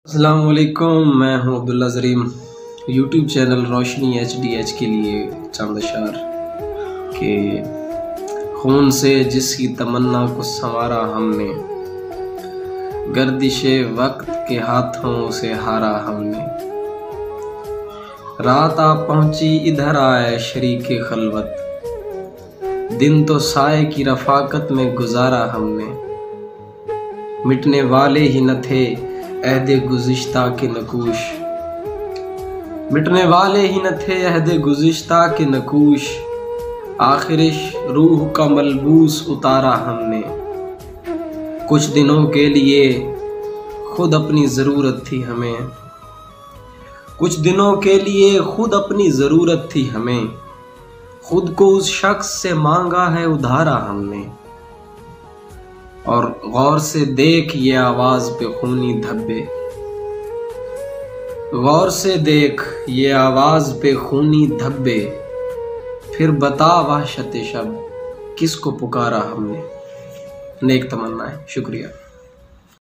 अस्सलाम वालेकुम, मैं हूं अब्दुल्ला ज़रीम। यूट्यूब चैनल रोशनी HDH के लिए चंद अशार के खून से जिसकी तमन्ना को संवारा हमने, गर्दिशे वक्त के हाथों से हारा हमने। रात आ पहुंची इधर आए शरीके खलवत, दिन तो साए की रफाकत में गुजारा हमने। मिटने वाले ही न थे अहदे गुज़िश्ता के नकूश, मिटने वाले ही न थे अहदे गुज़िश्ता के नकूश। आखिरिश रूह का मलबूस उतारा हमने, कुछ दिनों के लिए खुद अपनी ज़रूरत थी हमें, कुछ दिनों के लिए खुद अपनी ज़रूरत थी हमें। खुद को उस शख्स से मांगा है उधारा हमने, और गौर से देख ये आवाज़ पे खूनी धब्बे, गौर से देख ये आवाज़ पे खूनी धब्बे। फिर बता वहशत शब किसको पुकारा हमने। नेक तमन्ना है। शुक्रिया।